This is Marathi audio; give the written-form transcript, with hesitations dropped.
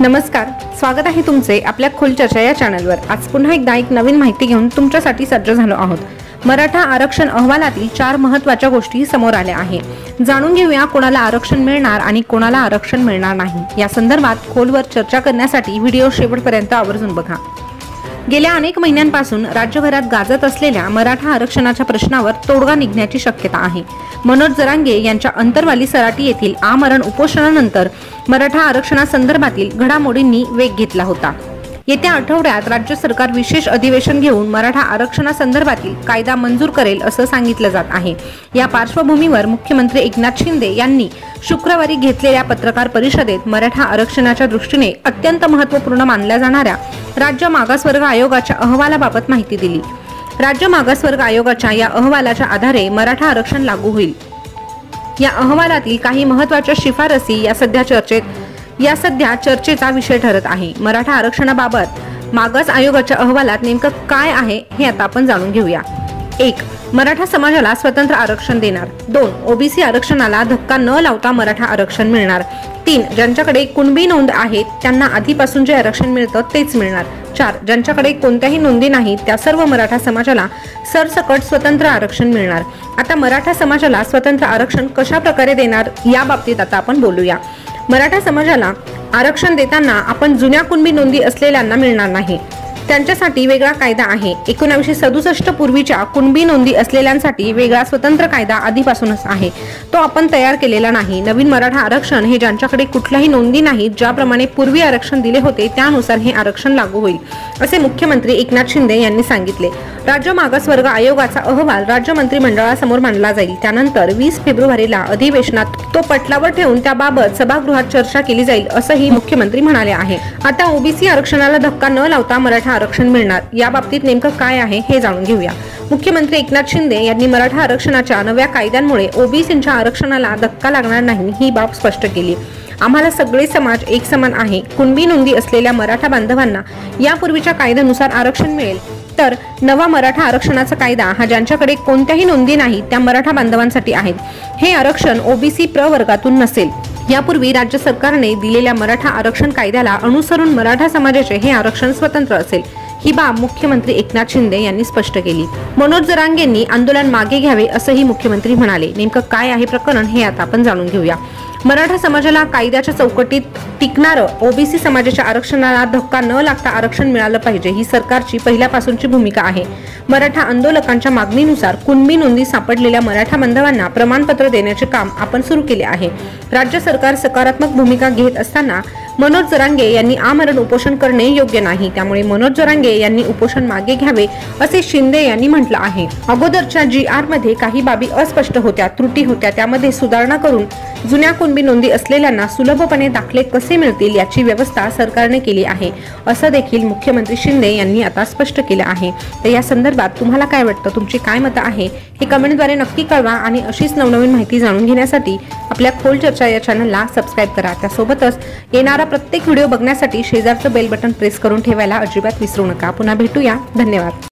नमस्कार, स्वागत आहे तुमचे आपल्या खोल चर्चा या चॅनलवर। आज पुन्हा एकदा एक नवीन माहिती घेऊन तुमच्यासाठी सज्ज झालो आहोत। मराठा आरक्षण अहवालातील 4 महत्त्वाच्या गोष्टी समोर आल्या आहेत। जाणून घेऊया कोणाला आरक्षण मिळणार आणि कोणाला आरक्षण मिळणार नाही। या संदर्भात खोलवर चर्चा करण्यासाठी व्हिडिओ शेवटपर्यंत आवर्जून बघा। गेल्या अनेक महिन्यांपासून राज्यभरात गाजत असलेल्या मराठा आरक्षणाच्या प्रश्नावर तोडगा निघण्याची शक्यता आहे। मनोज जरांगे यांच्या अंतरवाली सराटी येथील आमरण उपोषणानंतर मराठा आरक्षणासंदर्भातील घडामोडींनी वेग घेतला होता। येत्या आठवड्यात राज्य सरकार विशेष अधिवेशन घेऊन मराठा आरक्षणासंदर्भातील कायदा मंजूर करेल असं सांगितलं जात आहे। या पार्श्वभूमीवर मुख्यमंत्री एकनाथ शिंदे यांनी शुक्रवारी घेतलेल्या पत्रकार परिषदेत मराठा आरक्षणाच्या दृष्टीने अत्यंत महत्त्वपूर्ण मानल्या जाणाऱ्या राज्य मागासवर्ग आयोगाच्या अहवालाबाबत माहिती दिली। राज्य मागासवर्ग आयोगाच्या या अहवालाच्या आधारे मराठा आरक्षण लागू होईल। या अहवालातील काही महत्त्वाच्या शिफारसी या सध्या चर्चेचा विषय ठरत आहे। मराठा आरक्षणाबाबत मागास आयोगाच्या अहवालात नेमकं काय आहे हे आता आपण जाणून घेऊया। 1. मराठा समाजाला स्वतंत्र आरक्षण देणार। 2. ओबीसी आरक्षणाला धक्का न लावता मराठा आरक्षण मिळणार। 3. ज्यांच्याकडे कुणबी नोंद आहे त्यांना आधीपासून जे आरक्षण मिळतं तेच मिळणार। 4. ज्यांच्याकडे कोणत्याही नोंदी नाहीत त्या सर्व मराठा समाजाला सरसकट स्वतंत्र आरक्षण मिळणार। आता मराठा समाजाला स्वतंत्र आरक्षण कशा प्रकारे देणार या बाबतीत आता आपण बोलूया। मराठा समाजाला आरक्षण देताना आपण जुन्या कुणबी नोंदी असलेल्यांना मिळणार नाही, त्यांच्यासाठी वेगळा कायदा आहे। 1967 पूर्वीच्या कुणबी नोंदी असलेल्यांसाठी वेगळा स्वतंत्र कायदा आधीपासूनच आहे, तो आपण तयार केलेला नाही। नवीन मराठा आरक्षण हे ज्यांच्याकडे कुठल्याही नोंदी नाहीत, ज्याप्रमाणे पूर्वी आरक्षण दिले होते त्यानुसार हे आरक्षण लागू होईल, असे मुख्यमंत्री एकनाथ शिंदे यांनी सांगितले। राज्य मागासवर्ग आयोगाचा अहवाल राज्य मंत्रिमंडळासमोर मांडला जाईल। त्यानंतर 20 फेब्रुवारीला अधिवेशनात तो पटलावर ठेवून त्याबाबत सभागृहात चर्चा केली जाईल, असंही मुख्यमंत्री म्हणाले आहे। आता ओबीसी आरक्षणाला धक्का न लावता मराठा आरक्षण मिळणार, या बाबतीत नेमकं काय आहे हे जाणून घेऊया। मुख्यमंत्री एकनाथ शिंदे यांनी मराठा आरक्षणाच्या नव्या कायद्यांमुळे ओबीसींच्या आरक्षणाला धक्का लागणार नाही ही बाब स्पष्ट केली। आम्हाला सगळे समाज एक समान आहे। कुणबी नोंदी असलेल्या मराठा बांधवांना यापूर्वीच्या कायद्यानुसार आरक्षण मिळेल, तर नवा मराठा आरक्षणाचा कायदा हा ज्यांच्याकडे कोणत्याही नोंदी नाही त्या मराठा बांधवांसाठी आहे। हे आरक्षण ओबीसी प्रवर्गातून नसेल। यापूर्वी राज्य सरकारने दिलेल्या मराठा आरक्षण कायद्याला अनुसरून मराठा समाजाचे हे आरक्षण स्वतंत्र असेल, ही बाब मुख्यमंत्री एकनाथ शिंदे यांनी स्पष्ट केली। मनोज जरांगेंनी आंदोलन मागे घ्यावे असंही मुख्यमंत्री म्हणाले। नेमकं काय आहे प्रकरण हे आता आपण जाणून घेऊया। मराठा समाजाला कायद्याच्या चौकटीत टिकणारं ओबीसी समाजाच्या आरक्षणाला धक्का न लागता आरक्षण मिळालं पाहिजे, ही सरकारची पहिल्यापासूनची भूमिका आहे। मराठा आंदोलकांच्या मागणीनुसार कुणबी नोंदी सापडलेल्या मराठा बांधवांना प्रमाणपत्र देण्याचे काम आपण सुरू केले आहे। राज्य सरकार सकारात्मक भूमिका घेत असताना मनोज जरांगे यांनी आमरण उपोषण करणे योग्य नाही, त्यामुळे मनोज जरांगे यांनी उपोषण मागे घ्यावे असे शिंदे यांनी म्हटलं आहे। अगोदरच्या GR मध्ये काही बाबी अस्पष्ट होत्या, त्रुटी होत्या, त्यामध्ये सुधारणा करून जुन्या कुणबी नोंदी असलेल्यांना सुलभपणे दाखले कसे मिळतील याची व्यवस्था सरकारने केली आहे, असं देखील मुख्यमंत्री शिंदे यांनी आता स्पष्ट केलं आहे। तर या संदर्भात तुम्हाला काय वाटतं, तुमची काय मतं आहे हे कमेंटद्वारे नक्की कळवा आणि अशीच नवनवीन माहिती जाणून घेण्यासाठी आपल्या खोल चर्चा या चॅनलला सबस्क्राईब करा। त्यासोबतच येणारा प्रत्येक व्हिडिओ बघण्यासाठी शेजारचं बेल बटन प्रेस करून ठेवायला अजिबात विसरू नका। पुन्हा भेटूया, धन्यवाद।